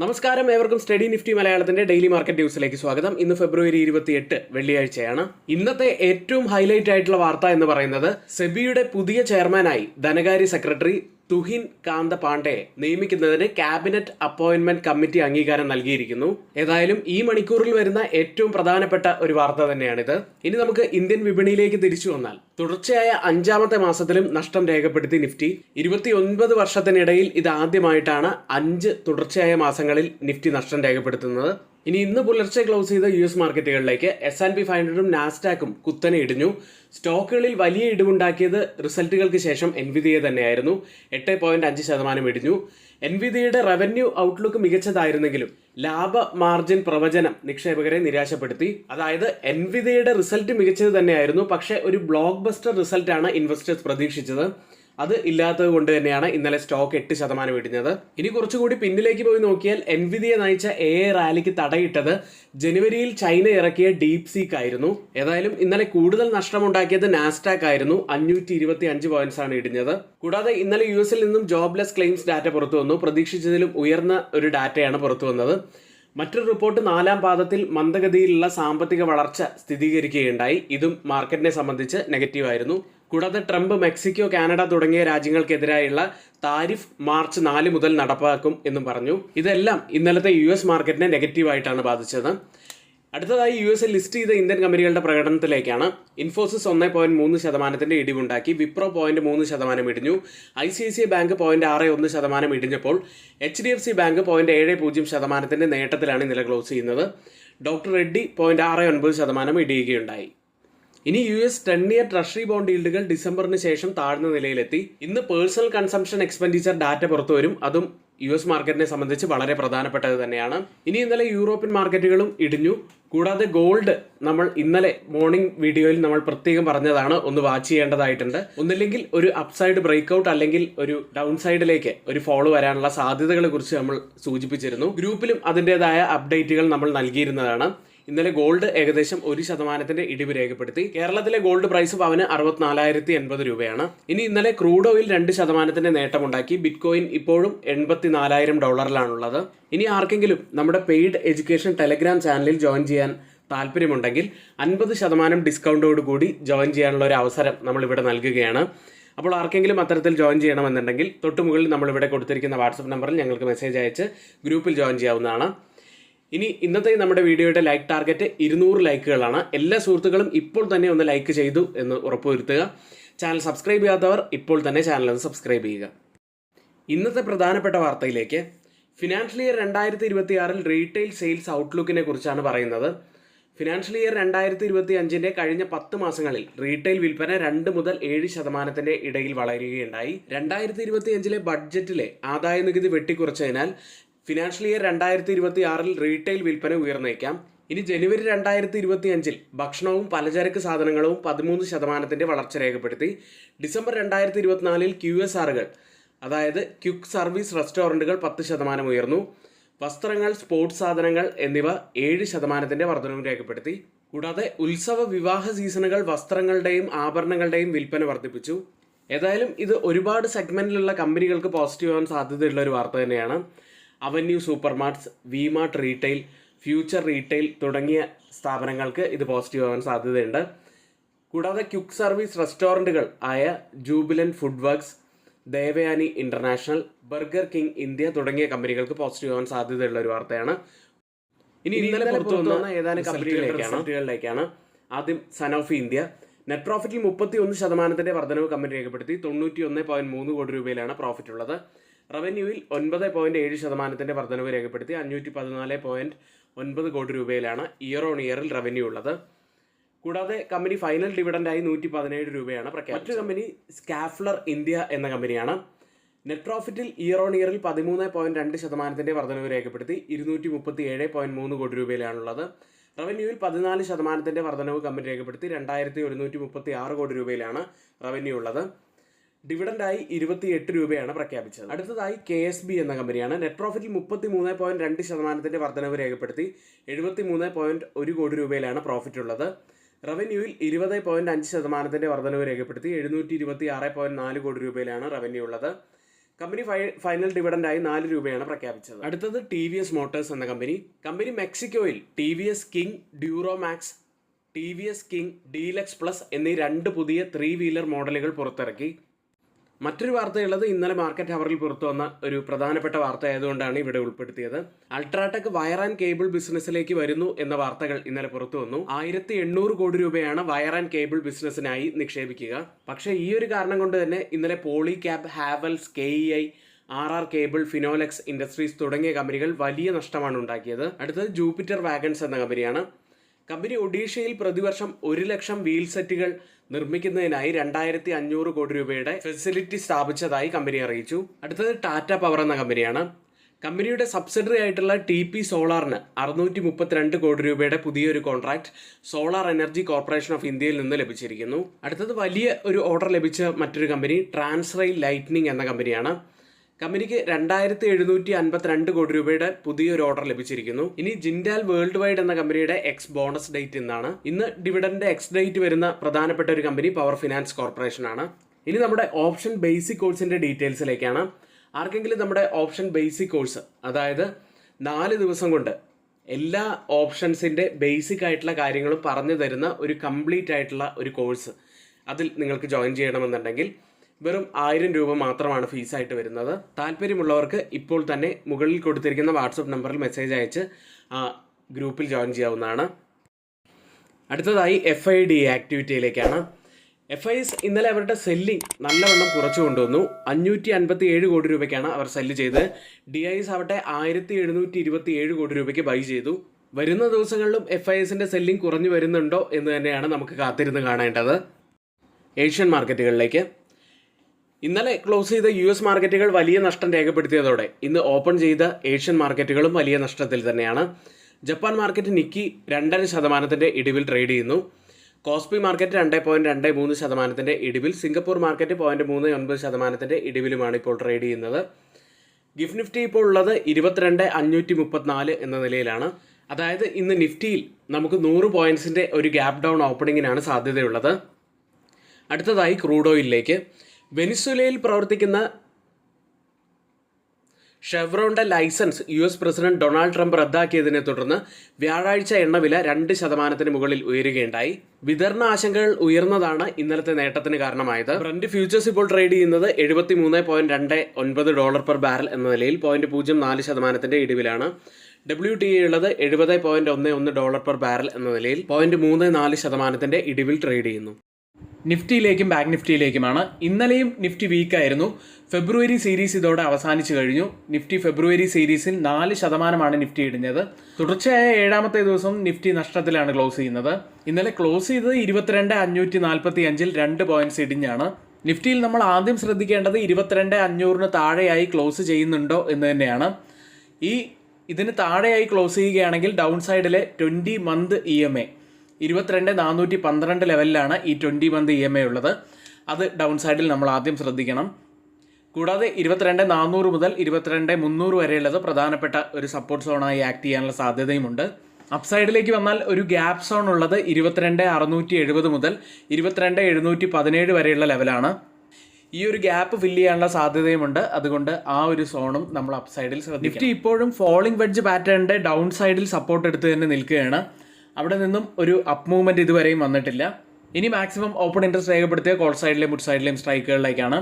നമസ്കാരം, ഏവർക്കും study Nifty മലയാളത്തിന്റെ ഡെയിലി മാർക്കറ്റ് ന്യൂസിലേക്ക് സ്വാഗതം. ഇന്ന് ഫെബ്രുവരി 28 വെള്ളിയാഴ്ചയാണ്. ഇന്നത്തെ ഏറ്റവും ഹൈലൈറ്റ് ആയിട്ടുള്ള വാർത്ത എന്ന് പറയുന്നത് സെബിയുടെ പുതിയ ചെയർമാനായി ധനകാര്യ സെക്രട്ടറി തുഹിൻ കാന്ത പാണ്ഡെയെ നിയമിക്കുന്നതിന് ക്യാബിനറ്റ് അപ്പോയിന്റ്മെന്റ് കമ്മിറ്റി അംഗീകാരം നൽകിയിരിക്കുന്നു. ഏതായാലും ഈ മണിക്കൂറിൽ വരുന്ന ഏറ്റവും പ്രധാനപ്പെട്ട ഒരു വാർത്ത തന്നെയാണിത്. ഇനി നമുക്ക് ഇന്ത്യൻ വിപണിയിലേക്ക് തിരിച്ചു വന്നാൽ തുടർച്ചയായ 5ാമത്തെ മാസത്തിലും നഷ്ടം രേഖപ്പെടുത്തി നിഫ്റ്റി. 29 വർഷത്തിനിടയിൽ ഇത് ആദ്യമായിട്ടാണ് 5 തുടർച്ചയായ മാസങ്ങളിൽ നിഫ്റ്റി നഷ്ടം രേഖപ്പെടുത്തുന്നത്. ഇനി ഇന്ന് പുലർച്ചെ ക്ലോസ് ചെയ്ത US മാർക്കറ്റുകളിലേക്ക് S&P 500ഉം നാസ്ഡാക്കും കുത്തനെ ഇടിഞ്ഞു. സ്റ്റോക്കുകളിൽ വലിയ ഇടിവുണ്ടാക്കിയത് റിസൾട്ടുകൾക്ക് ശേഷം എൻവിഡിയ തന്നെയായിരുന്നു. 8.5% ഇടിഞ്ഞു. എൻവിഡിയയുടെ റവന്യൂ ഔട്ട്ലുക്ക് മികച്ചതായിരുന്നെങ്കിലും ലാഭ മാർജിൻ പ്രവചനം നിക്ഷേപകരെ നിരാശപ്പെടുത്തി. അതായത് എൻവിഡിയയുടെ റിസൾട്ട് മികച്ചത് തന്നെയായിരുന്നു, പക്ഷേ ഒരു ബ്ലോക്ക് ബസ്റ്റർ റിസൾട്ടാണ് ഇൻവെസ്റ്റേഴ്സ് പ്രതീക്ഷിച്ചത്. അത് ഇല്ലാത്തത് കൊണ്ട് തന്നെയാണ് ഇന്നലെ സ്റ്റോക്ക് 8% ഇടിഞ്ഞത്. ഇനി കുറച്ചുകൂടി പിന്നിലേക്ക് പോയി നോക്കിയാൽ എൻവിഡിയ നയിച്ച AI റാലിക്ക് തടയിട്ടത് ജനുവരിയിൽ ചൈന ഇറക്കിയ ഡീപ് സീക്ക് ആയിരുന്നു. ഏതായാലും ഇന്നലെ കൂടുതൽ നഷ്ടമുണ്ടാക്കിയത് നാസ്ഡാക്ക് ആയിരുന്നു. 525 പോയിന്റ്സ് ഇടിഞ്ഞത്. കൂടാതെ ഇന്നലെ US നിന്നും ജോബ്ലെസ് ക്ലെയിംസ് ഡാറ്റ പുറത്തു വന്നു. പ്രതീക്ഷിച്ചതിലും ഉയർന്ന ഒരു ഡാറ്റയാണ് പുറത്തു വന്നത്. മറ്റൊരു റിപ്പോർട്ട് 4ാം പാദത്തിൽ മന്ദഗതിയിലുള്ള സാമ്പത്തിക വളർച്ച സ്ഥിരീകരിക്കുകയുണ്ടായി. ഇതും മാർക്കറ്റിനെ സംബന്ധിച്ച് നെഗറ്റീവായിരുന്നു. കൂടാതെ ട്രംപ് മെക്സിക്കോ, കാനഡ തുടങ്ങിയ രാജ്യങ്ങൾക്കെതിരായുള്ള താരിഫ് മാർച്ച് 4 മുതൽ നടപ്പാക്കും എന്നും പറഞ്ഞു. ഇതെല്ലാം ഇന്നലത്തെ US മാർക്കറ്റിനെ നെഗറ്റീവായിട്ടാണ് ബാധിച്ചത്. അടുത്തതായി US ലിസ്റ്റ് ചെയ്ത ഇന്ത്യൻ കമ്പനികളുടെ പ്രകടനത്തിലേക്കാണ്. ഇൻഫോസിസ് 1.3% ഇടിവുണ്ടാക്കി. വിപ്രോ 0.3% ഇടിഞ്ഞു. ICICI ബാങ്ക് 0.61% ഇടിഞ്ഞപ്പോൾ HDFC ബാങ്ക് 0.70% നേട്ടത്തിലാണ് ഇന്നലെ ക്ലോസ് ചെയ്യുന്നത്. ഡോക്ടർ റെഡ്ഡി 0.69% ഇടിയുകയുണ്ടായി. ഇനി US 10-year ട്രഷറി ബോണ്ട് ഈൽഡുകൾ ഡിസംബറിന് ശേഷം താഴ്ന്ന നിലയിലെത്തി. ഇന്ന് പേഴ്സണൽ കൺസംഷൻ എക്സ്പെൻഡിച്ചർ ഡാറ്റ പുറത്തു വരും. അതും US മാർക്കറ്റിനെ സംബന്ധിച്ച് വളരെ പ്രധാനപ്പെട്ടത് തന്നെയാണ്. ഇനി ഇന്നലെ യൂറോപ്യൻ മാർക്കറ്റുകളും ഇടിഞ്ഞു. കൂടാതെ ഗോൾഡ് നമ്മൾ ഇന്നലെ മോർണിംഗ് വീഡിയോയിൽ നമ്മൾ പ്രത്യേകം പറഞ്ഞതാണ്, ഒന്ന് വാച്ച് ചെയ്യേണ്ടതായിട്ടുണ്ട്. ഒന്നില്ലെങ്കിൽ ഒരു അപ്സൈഡ് ബ്രേക്ക്ഔട്ട് അല്ലെങ്കിൽ ഒരു ഡൗൺ സൈഡിലേക്ക് ഒരു ഫോളോ വരാനുള്ള സാധ്യതകളെ കുറിച്ച് നമ്മൾ സൂചിപ്പിച്ചിരുന്നു. ഗ്രൂപ്പിലും അതിൻ്റെതായ അപ്ഡേറ്റുകൾ നമ്മൾ നൽകിയിരുന്നതാണ്. ഇന്നലെ ഗോൾഡ് ഏകദേശം 1% ഇടിവ് രേഖപ്പെടുത്തി. കേരളത്തിലെ ഗോൾഡ് പ്രൈസ് പവന് 64,080 രൂപയാണ്. ഇനി ഇന്നലെ ക്രൂഡ് ഓയിൽ 2% നേട്ടമുണ്ടാക്കി. ബിറ്റ്കോയിൻ ഇപ്പോഴും $84,000 ഇനി ആർക്കെങ്കിലും നമ്മുടെ പെയ്ഡ് എഡ്യൂക്കേഷൻ ടെലഗ്രാം ചാനലിൽ ജോയിൻ ചെയ്യാൻ താല്പര്യമുണ്ടെങ്കിൽ 50% ഡിസ്കൗണ്ടോട് കൂടി ജോയിൻ ചെയ്യാനുള്ള ഒരു അവസരം നമ്മളിവിടെ നൽകുകയാണ്. അപ്പോൾ ആർക്കെങ്കിലും അത്തരത്തിൽ ജോയിൻ ചെയ്യണമെന്നുണ്ടെങ്കിൽ തൊട്ടുമുകളിൽ നമ്മളിവിടെ കൊടുത്തിരിക്കുന്ന വാട്സപ്പ് നമ്പറിൽ ഞങ്ങൾക്ക് മെസ്സേജ് അയച്ച് ഗ്രൂപ്പിൽ ജോയിൻ ചെയ്യാവുന്നതാണ്. ഇനി ഇന്നത്തെ നമ്മുടെ വീഡിയോയുടെ ലൈക്ക് ടാർഗറ്റ് 200 ലൈക്കുകളാണ്. എല്ലാ സുഹൃത്തുക്കളും ഇപ്പോൾ തന്നെ ഒന്ന് ലൈക്ക് ചെയ്തു എന്ന് ഉറപ്പുവരുത്തുക. ചാനൽ സബ്സ്ക്രൈബ് ചെയ്യാത്തവർ ഇപ്പോൾ തന്നെ ചാനൽ ഒന്ന് സബ്സ്ക്രൈബ് ചെയ്യുക. ഇന്നത്തെ പ്രധാനപ്പെട്ട വാർത്തയിലേക്ക്. ഫിനാൻഷ്യൽ ഇയർ 2026 റീറ്റെയിൽ സെയിൽസ് ഔട്ട്ലുക്കിനെ കുറിച്ചാണ് പറയുന്നത്. ഫിനാൻഷ്യൽ ഇയർ 2025 കഴിഞ്ഞ 10 മാസങ്ങളിൽ റീറ്റെയിൽ വിൽപ്പന 2 മുതൽ 7% ഇടയിൽ വളരുകയുണ്ടായി. 2025 ബഡ്ജറ്റിലെ ആദായ നികുതി വെട്ടിക്കുറച്ചതിനാൽ ഫിനാൻഷ്യൽ ഇയർ 2026 റീറ്റെയിൽ വിൽപ്പന ഉയർന്നേക്കാം. ഇനി ജനുവരി 2025 ഭക്ഷണവും പലചരക്ക് സാധനങ്ങളും 13% വളർച്ച രേഖപ്പെടുത്തി. ഡിസംബർ 2024 QSRകൾ, അതായത് ക്വിക്ക് സർവീസ് റെസ്റ്റോറൻറ്റുകൾ 10% ഉയർന്നു. വസ്ത്രങ്ങൾ, സ്പോർട്സ് സാധനങ്ങൾ എന്നിവ 7% വർധനവും രേഖപ്പെടുത്തി. കൂടാതെ ഉത്സവ വിവാഹ സീസണുകൾ വസ്ത്രങ്ങളുടെയും ആഭരണങ്ങളുടെയും വിൽപ്പന വർദ്ധിപ്പിച്ചു. ഏതായാലും ഇത് ഒരുപാട് സെഗ്മെന്റിലുള്ള കമ്പനികൾക്ക് പോസിറ്റീവ് ആവാൻ സാധ്യതയുള്ള ഒരു വാർത്ത തന്നെയാണ്. Avenue super marts, Vmart retail, future retail തുടങ്ങിയ സ്ഥാപനങ്ങൾക്ക് ഇത് പോസിറ്റീവ് ആവാൻ സാധ്യതയുണ്ട്. കൂടാതെ ക്വിക്ക് സർവീസ് റെസ്റ്റോറൻറ്റുകൾ ആയ Jubilant food works, Devayani international, burger king India തുടങ്ങിയ കമ്പനികൾക്ക് പോസിറ്റീവ് ആവാൻ സാധ്യതയുള്ള ഒരു വാർത്തയാണ്. ഇനി ഇന്നലെ പുറത്തു വന്ന ഏതാനും കമ്പനികളിലേക്കാണ്. ആദ്യം സനോഫി ഇന്ത്യ. നെറ്റ് പ്രോഫിറ്റിൽ 31% വർധനവ് കമ്പനി രേഖപ്പെടുത്തി. 91.3 കോടി രൂപയിലാണ് പ്രോഫിറ്റ് ഉള്ളത്. റവന്യൂവിൽ 9.7% വർധനവ് രേഖപ്പെടുത്തി. 514.9 കോടി രൂപയിലാണ് ഇയർ ഓൺ ഇയറിൽ റവന്യൂ ഉള്ളത്. കൂടാതെ കമ്പനി ഫൈനൽ ഡിവിഡൻഡായി 117 രൂപയാണ് പ്രഖ്യാപിച്ചത്. മറ്റൊരു കമ്പനി സ്കാഫ്ലർ ഇന്ത്യ എന്ന കമ്പനിയാണ്. നെറ്റ് പ്രോഫിറ്റിൽ ഇയർ ഓൺ ഇയറിൽ 13.2% വർധനവ് രേഖപ്പെടുത്തി. 237.3 കോടി രൂപയിലാണുള്ളത്. റവന്യൂവിൽ 14% വർധനവ് കമ്പനി രേഖപ്പെടുത്തി. 2,136 കോടി രൂപയിലാണ് റവന്യൂ ഉള്ളത്. ഡിവിഡൻഡായി 28 രൂപയാണ് പ്രഖ്യാപിച്ചത്. അടുത്തതായി KSB എന്ന കമ്പനിയാണ്. നെറ്റ് പ്രോഫിറ്റിൽ 33.2% വർധനവ് രേഖപ്പെടുത്തി. 73.1 കോടി രൂപയിലാണ് പ്രോഫിറ്റ് ഉള്ളത്. റവന്യൂവിൽ 20.5% വർധനവ് രേഖപ്പെടുത്തി. 726.4 കോടി രൂപയിലാണ് റവന്യൂ ഉള്ളത്. കമ്പനി ഫൈനൽ ഡിവിഡൻഡായി 4 രൂപയാണ് പ്രഖ്യാപിച്ചത്. അടുത്തത് TVS മോട്ടോഴ്സ് എന്ന കമ്പനി മെക്സിക്കോയിൽ TVS king duromax, TVS king deluxe plus എന്നീ 2 പുതിയ 3 വീലർ മോഡലുകൾ പുറത്തിറക്കി. മറ്റൊരു വാർത്തയുള്ളത് ഇന്നലെ മാർക്കറ്റ് ഹവറിൽ പുറത്തു വന്ന ഒരു പ്രധാനപ്പെട്ട വാർത്ത ആയതുകൊണ്ടാണ് ഇവിടെ ഉൾപ്പെടുത്തിയത്. അൾട്രാടെക് വയർ ആൻഡ് കേബിൾ ബിസിനസ്സിലേക്ക് വരുന്നു എന്ന വാർത്തകൾ ഇന്നലെ പുറത്തു വന്നു. 1800 കോടി രൂപയാണ് വയർ ആൻഡ് കേബിൾ ബിസിനസ്സിനായി നിക്ഷേപിക്കുക. പക്ഷേ ഈ ഒരു കാരണം കൊണ്ട് തന്നെ ഇന്നലെ Polycab, Havells, KEI, RR cable, Finolex industries തുടങ്ങിയ കമ്പനികൾ വലിയ നഷ്ടമാണ് ഉണ്ടാക്കിയത്. അടുത്തത് ജൂപ്പിറ്റർ വാഗൺസ് എന്ന കമ്പനിയാണ്. കമ്പനി ഒഡീഷയിൽ പ്രതിവർഷം 1 ലക്ഷം വീൽ സെറ്റുകൾ നിർമ്മിക്കുന്നതിനായി 2500 കോടി രൂപയുടെ ഫെസിലിറ്റി സ്ഥാപിച്ചതായി കമ്പനി അറിയിച്ചു. അടുത്തത് ടാറ്റ പവർ എന്ന കമ്പനിയാണ്. കമ്പനിയുടെ സബ്സിഡറി ആയിട്ടുള്ള TP സോളാറിന് 632 കോടി രൂപയുടെ പുതിയൊരു contract solar energy corporation of ഇന്ത്യയിൽ നിന്ന് ലഭിച്ചിരിക്കുന്നു. അടുത്തത് വലിയ ഒരു ഓർഡർ ലഭിച്ച മറ്റൊരു കമ്പനി ട്രാൻസ്റെയിൽ ലൈറ്റ്നിങ് എന്ന കമ്പനിയാണ്. കമ്പനിക്ക് 2752 കോടി രൂപയുടെ പുതിയൊരു ഓർഡർ ലഭിച്ചിരിക്കുന്നു. ഇനി ജിൻഡാൽ വേൾഡ് വൈഡ് എന്ന കമ്പനിയുടെ എക്സ് ബോണസ് ഡേറ്റ് ഇന്നാണ്. ഇന്ന് ഡിവിഡൻഡ് എക്സ് ഡേറ്റ് വരുന്ന പ്രധാനപ്പെട്ട ഒരു കമ്പനി പവർ ഫിനാൻസ് കോർപ്പറേഷൻ ആണ്. ഇനി നമ്മുടെ ഓപ്ഷൻ ബേസിക് കോഴ്സിന്റെ ഡീറ്റെയിൽസിലേക്കാണ്. ആർക്കെങ്കിലും നമ്മുടെ ഓപ്ഷൻ ബേസിക് കോഴ്സ്, അതായത് 4 ദിവസം കൊണ്ട് എല്ലാ ഓപ്ഷൻസിന്റെ ബേസിക് ആയിട്ടുള്ള കാര്യങ്ങളും പറഞ്ഞു തരുന്ന ഒരു കംപ്ലീറ്റ് ആയിട്ടുള്ള ഒരു കോഴ്സ്, അതിൽ നിങ്ങൾക്ക് ജോയിൻ ചെയ്യണമെന്നുണ്ടെങ്കിൽ വെറും 1000 രൂപ മാത്രമാണ് ഫീസായിട്ട് വരുന്നത്. താല്പര്യമുള്ളവർക്ക് ഇപ്പോൾ തന്നെ മുകളിൽ കൊടുത്തിരിക്കുന്ന വാട്സപ്പ് നമ്പറിൽ മെസ്സേജ് അയച്ച് ആ ഗ്രൂപ്പിൽ ജോയിൻ ചെയ്യാവുന്നതാണ്. അടുത്തതായി FID ആക്ടിവിറ്റിയിലേക്കാണ്. FIS ഇന്നലെ അവരുടെ സെല്ലിംഗ് നല്ലവണ്ണം കുറച്ചു കൊണ്ടുവന്നു. 557 കോടി രൂപയ്ക്കാണ് അവർ സെല്ല് ചെയ്തത്. DIS ആവട്ടെ 1727 കോടി രൂപയ്ക്ക് ബൈ ചെയ്തു. വരുന്ന ദിവസങ്ങളിലും FISന്റെ സെല്ലിംഗ് കുറഞ്ഞു വരുന്നുണ്ടോ എന്ന് തന്നെയാണ് നമുക്ക് കാത്തിരുന്ന് കാണേണ്ടത്. ഏഷ്യൻ മാർക്കറ്റുകളിലേക്ക് ഇന്നലെ ക്ലോസ് ചെയ്ത US മാർക്കറ്റുകൾ വലിയ നഷ്ടം രേഖപ്പെടുത്തിയതോടെ ഇന്ന് ഓപ്പൺ ചെയ്ത ഏഷ്യൻ മാർക്കറ്റുകളും വലിയ നഷ്ടത്തിൽ തന്നെയാണ്. ജപ്പാൻ മാർക്കറ്റ് നിക്കി 2.5% ഇടിവിൽ ട്രേഡ് ചെയ്യുന്നു. KOSPI market 2.23% ഇടിവിൽ. സിംഗപ്പൂർ മാർക്കറ്റ് 0.39% ഇടിവിലുമാണ് ഇപ്പോൾ ട്രേഡ് ചെയ്യുന്നത്. ഗിഫ്റ്റ് നിഫ്റ്റി ഇപ്പോൾ ഉള്ളത് 22,534 എന്ന നിലയിലാണ്. അതായത് ഇന്ന് നിഫ്റ്റിയിൽ നമുക്ക് 100 പോയിന്റ്സിന്റെ ഒരു ഗ്യാപ് ഡൗൺ ഓപ്പണിങ്ങിനാണ് സാധ്യതയുള്ളത്. അടുത്തതായി ക്രൂഡ് ഓയിലിലേക്ക്. വെനിസ്വേലയിൽ പ്രവർത്തിക്കുന്ന ഷെവ്രോണിന്റെ license US president Donald Trump റദ്ദാക്കിയതിനെ തുടർന്ന് വ്യാഴാഴ്ച എണ്ണവില 2% മുകളിൽ ഉയരുകയുണ്ടായി. വിതരണ ആശങ്കകൾ ഉയർന്നതാണ് ഇന്നലത്തെ നേട്ടത്തിന് കാരണമായത്. ബ്രന്റ് ഫ്യൂച്ചേഴ്സ് ഇപ്പോൾ ട്രേഡ് ചെയ്യുന്നത് $73.29 പെർ ബാരൽ എന്ന നിലയിൽ 0.04% ഇടിവിലാണ്. WTI ഉള്ളത് $70.11 പെർ ബാരൽ എന്ന നിലയിൽ 0.34% ഇടിവിൽ ട്രേഡ് ചെയ്യുന്നു. നിഫ്റ്റിയിലേക്കും ബാങ്ക് നിഫ്റ്റിയിലേക്കുമാണ്. ഇന്നലെയും നിഫ്റ്റി വീക്കായിരുന്നു. ഫെബ്രുവരി സീരീസ് ഇതോടെ അവസാനിച്ചു കഴിഞ്ഞു. നിഫ്റ്റി ഫെബ്രുവരി സീരീസിൽ 4% നിഫ്റ്റി ഇടിഞ്ഞത്. തുടർച്ചയായ 7ാമത്തെ ദിവസം നിഫ്റ്റി നഷ്ടത്തിലാണ് ക്ലോസ് ചെയ്യുന്നത്. ഇന്നലെ ക്ലോസ് ചെയ്തത് 22,545-ൽ 2 പോയിന്റ്സ് ഇടിഞ്ഞാണ്. നിഫ്റ്റിയിൽ നമ്മൾ ആദ്യം ശ്രദ്ധിക്കേണ്ടത് 22,500-ന് താഴെയായി ക്ലോസ് ചെയ്യുന്നുണ്ടോ എന്ന് തന്നെയാണ്. ഇതിന് താഴെയായി ക്ലോസ് ചെയ്യുകയാണെങ്കിൽ ഡൗൺ സൈഡിലെ 20 മന്ത് EMA 22,412 ലെവലിലാണ് ഈ 20 മന്ത് EMA ഉള്ളത്. അത് ഡൗൺ സൈഡിൽ നമ്മൾ ആദ്യം ശ്രദ്ധിക്കണം. കൂടാതെ 22,400 മുതൽ 22,300 വരെയുള്ളത് പ്രധാനപ്പെട്ട ഒരു സപ്പോർട്ട് സോണായി ആക്ട് ചെയ്യാനുള്ള സാധ്യതയുമുണ്ട്. അപ്സൈഡിലേക്ക് വന്നാൽ ഒരു ഗ്യാപ് സോൺ ഉള്ളത് 22,670 മുതൽ 22,717 വരെയുള്ള ലെവലാണ്. ഈ ഒരു ഗ്യാപ്പ് ഫില്ല് ചെയ്യാനുള്ള സാധ്യതയുമുണ്ട്. അതുകൊണ്ട് ആ ഒരു സോണും നമ്മൾ അപ്സൈഡിൽ ശ്രദ്ധിക്കണം. നിഫ്റ്റി ഇപ്പോഴും ഫോളിംഗ് വെഡ്ജ് പാറ്റേണിന്റെ ഡൗൺ സൈഡിൽ സപ്പോർട്ട് എടുത്ത് തന്നെ നിൽക്കുകയാണ്. അവിടെ നിന്നും ഒരു അപ്പ് മൂവ്മെന്റ് ഇതുവരെയും വന്നിട്ടില്ല. ഇനി മാക്സിമം ഓപ്പൺ ഇൻട്രസ്റ്റ് രേഖപ്പെടുത്തിയ കോൾ സൈഡിലെയും മുഡ് സൈഡിലെയും സ്ട്രൈക്കുകളിലേക്കാണ്.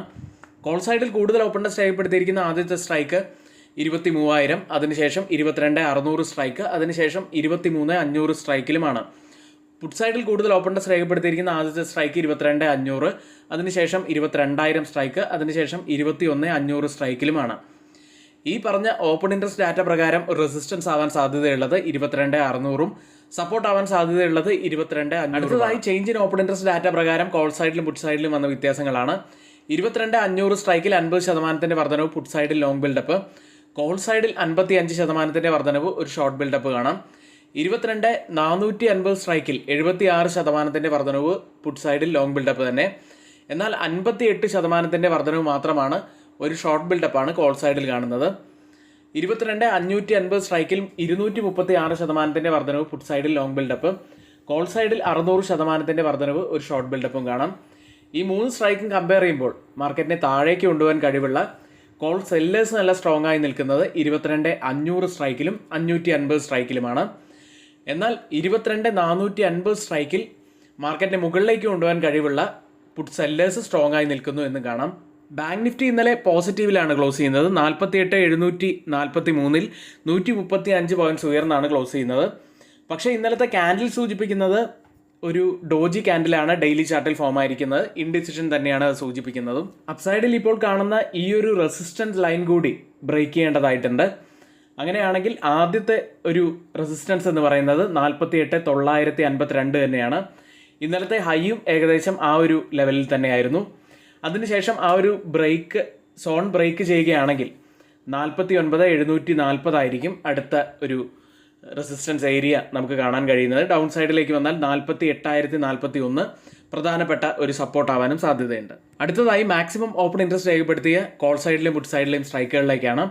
കോൾ സൈഡിൽ കൂടുതൽ ഓപ്പൺ ഇൻട്രസ്റ്റ് രേഖപ്പെടുത്തിയിരിക്കുന്ന ആദ്യത്തെ സ്ട്രൈക്ക് 23,000, അതിനുശേഷം 22,600 സ്ട്രൈക്ക്, അതിനുശേഷം 23,500 സ്ട്രൈക്കിലുമാണ്. പുട്ട് സൈഡിൽ കൂടുതൽ ഓപ്പൺ ഇൻട്രസ്റ്റ് രേഖപ്പെടുത്തിയിരിക്കുന്ന ആദ്യത്തെ സ്ട്രൈക്ക് 22,500, അതിനുശേഷം 22,000 സ്ട്രൈക്ക്, അതിനുശേഷം 21,500 സ്ട്രൈക്കിലുമാണ്. ഈ പറഞ്ഞ ഓപ്പൺ ഇൻട്രസ്റ്റ് ഡാറ്റ പ്രകാരം റെസിസ്റ്റൻസ് ആവാൻ സാധ്യതയുള്ളത് 22,600-ഉം സപ്പോർട്ട് ആവാൻ സാധ്യതയുള്ളത് 22,500. അടുത്തതായി change in open interest data പ്രകാരം കോൾ സൈഡിലും പുട്ട് സൈഡിലും വന്ന വ്യത്യാസങ്ങളാണ്. 22,500 സ്ട്രൈക്കിൽ 50% വർധനവ് പുട്ട് സൈഡിൽ ലോങ് ബിൽഡപ്പ്, കോൾ സൈഡിൽ 55% വർധനവ് ഒരു ഷോർട്ട് ബിൽഡപ്പ് കാണാം. 22,450 സ്ട്രൈക്കിൽ 76% വർധനവ് പുട്ട് സൈഡിൽ ലോങ് ബിൽഡപ്പ് തന്നെ. എന്നാൽ 58% വർധനവ് മാത്രമാണ് ഒരു ഷോർട്ട് ബിൽഡപ്പാണ് കോൾ സൈഡിൽ കാണുന്നത്. 22,550 സ്ട്രൈക്കിൽ 236% വർധനവ് പുട്ട് സൈഡിൽ ലോങ് ബിൽഡപ്പ്, കോൾ സൈഡിൽ 600% വർധനവ് ഒരു ഷോർട്ട് ബിൽഡപ്പും കാണാം. ഈ 3 സ്ട്രൈക്കും കമ്പയർ ചെയ്യുമ്പോൾ മാർക്കറ്റിനെ താഴേക്ക് കൊണ്ടുപോകാൻ കഴിവുള്ള കോൾ സെല്ലേഴ്സ് നല്ല സ്ട്രോങ് ആയി നിൽക്കുന്നത് 22,500 സ്ട്രൈക്കിലും 550 സ്ട്രൈക്കിലുമാണ്. എന്നാൽ 22,450 സ്ട്രൈക്കിൽ മാർക്കറ്റിനെ മുകളിലേക്ക് കൊണ്ടുപോകാൻ കഴിവുള്ള പുട്ട് സെല്ലേഴ്സ് സ്ട്രോങ് ആയി നിൽക്കുന്നു എന്ന് കാണാം. ബാങ്ക് നിഫ്റ്റി ഇന്നലെ പോസിറ്റീവിലാണ് ക്ലോസ് ചെയ്യുന്നത്. 48,743 135 പോയിന്റ്സ് ഉയർന്നാണ് ക്ലോസ് ചെയ്യുന്നത്. പക്ഷേ ഇന്നലത്തെ ക്യാൻഡിൽ സൂചിപ്പിക്കുന്നത് ഒരു ഡോജി ക്യാൻഡിലാണ് ഡെയിലി ചാർട്ടിൽ ഫോം ആയിരിക്കുന്നത്. ഇൻഡിസിഷൻ തന്നെയാണ് അത് സൂചിപ്പിക്കുന്നതും. അപ്സൈഡിൽ ഇപ്പോൾ കാണുന്ന ഈ ഒരു റെസിസ്റ്റൻസ് ലൈൻ കൂടി ബ്രേക്ക് ചെയ്യേണ്ടതായിട്ടുണ്ട്. അങ്ങനെയാണെങ്കിൽ ആദ്യത്തെ ഒരു റെസിസ്റ്റൻസ് എന്ന് പറയുന്നത് 48,952 തന്നെയാണ്. ഇന്നലത്തെ ഹൈയും ഏകദേശം ആ ഒരു ലെവലിൽ തന്നെയായിരുന്നു. അതിനുശേഷം ആ ഒരു സോൺ ബ്രേക്ക് ചെയ്യുകയാണെങ്കിൽ 49,740 ആയിരിക്കും അടുത്ത ഒരു റെസിസ്റ്റൻസ് ഏരിയ നമുക്ക് കാണാൻ കഴിയുന്നത്. ഡൗൺ സൈഡിലേക്ക് വന്നാൽ 48,041 പ്രധാനപ്പെട്ട ഒരു സപ്പോർട്ട് ആവാനും സാധ്യതയുണ്ട്. അടുത്തതായി മാക്സിമം ഓപ്പൺ ഇൻട്രസ്റ്റ് രേഖപ്പെടുത്തിയ കോൾ സൈഡിലെയും പുട്ട് സൈഡിലെയും സ്ട്രൈക്കുകളിലേക്കാണ്.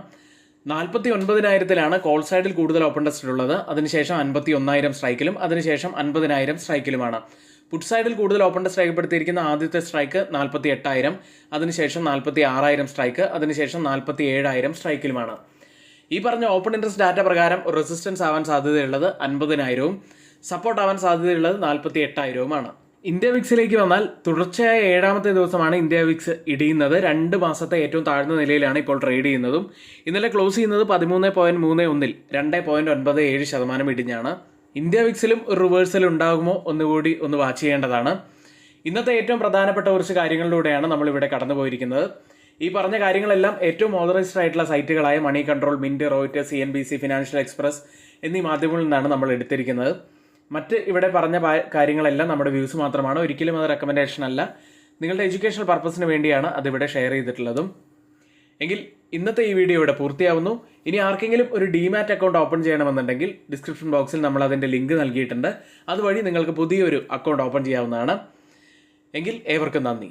49,000 കോൾ സൈഡിൽ കൂടുതൽ ഓപ്പൺ ഇൻട്രസ്റ്റ് ഉള്ളത്. അതിനുശേഷം 51,000 സ്ട്രൈക്കിലും അതിനുശേഷം 50,000 സ്ട്രൈക്കിലുമാണ്. പുട്ട് സൈഡിൽ കൂടുതൽ ഓപ്പൺ ഇൻട്രസ്റ്റ് രേഖപ്പെടുത്തിയിരിക്കുന്ന ആദ്യത്തെ സ്ട്രൈക്ക് 48,000, അതിനുശേഷം 46,000 സ്ട്രൈക്ക്, അതിനുശേഷം 47,000 സ്ട്രൈക്കിലുമാണ്. ഈ പറഞ്ഞ ഓപ്പൺ ഇൻട്രസ്റ്റ് ഡാറ്റ പ്രകാരം ഒരു റെസിസ്റ്റൻസ് ആവാൻ സാധ്യതയുള്ളത് 50,000, സപ്പോർട്ട് ആവാൻ സാധ്യതയുള്ളത് 48,000. ഇന്ത്യ വിക്സിലേക്ക് വന്നാൽ തുടർച്ചയായ 7ാമത്തെ ദിവസമാണ് ഇന്ത്യ വിക്സ് ഇടിയുന്നത്. 2 മാസത്തെ ഏറ്റവും താഴ്ന്ന നിലയിലാണ് ഇപ്പോൾ ട്രേഡ് ചെയ്യുന്നതും. ഇന്നലെ ക്ലോസ് ചെയ്യുന്നത് 13.31-ൽ 2.97% ഇടിഞ്ഞാണ്. ഇന്ത്യ വിക്സിലും ഒരു റിവേഴ്സൽ ഉണ്ടാകുമോ ഒന്നുകൂടി ഒന്ന് വാച്ച് ചെയ്യേണ്ടതാണ്. ഇന്നത്തെ ഏറ്റവും പ്രധാനപ്പെട്ട കുറച്ച് കാര്യങ്ങളിലൂടെയാണ് നമ്മളിവിടെ കടന്നുപോയിരിക്കുന്നത്. ഈ പറഞ്ഞ കാര്യങ്ങളെല്ലാം ഏറ്റവും ഓതറൈസ്ഡ് ആയിട്ടുള്ള സൈറ്റുകളായ money control, mint, Reuters, CNBC, financial express എന്നീ മാധ്യമങ്ങളിൽ നിന്നാണ് നമ്മൾ എടുത്തിരിക്കുന്നത്. മറ്റ് ഇവിടെ പറഞ്ഞ കാര്യങ്ങളെല്ലാം നമ്മുടെ വ്യൂസ് മാത്രമാണ്. ഒരിക്കലും അത് റെക്കമെൻഡേഷൻ അല്ല. നിങ്ങളുടെ എഡ്യൂക്കേഷണൽ പർപ്പസിന് വേണ്ടിയാണ് അതിവിടെ ഷെയർ ചെയ്തിട്ടുള്ളതും. എങ്കിൽ ഇന്നത്തെ ഈ വീഡിയോ ഇവിടെ പൂർത്തിയാവുന്നു. ഇനി ആർക്കെങ്കിലും ഒരു ഡിമാറ്റ് അക്കൗണ്ട് ഓപ്പൺ ചെയ്യണമെന്നുണ്ടെങ്കിൽ ഡിസ്ക്രിപ്ഷൻ ബോക്സിൽ നമ്മൾ അതിൻ്റെ ലിങ്ക് നൽകിയിട്ടുണ്ട്. അതുവഴി നിങ്ങൾക്ക് പുതിയൊരു അക്കൗണ്ട് ഓപ്പൺ ചെയ്യാവുന്നതാണ്. എങ്കിൽ ഏവർക്കും നന്ദി.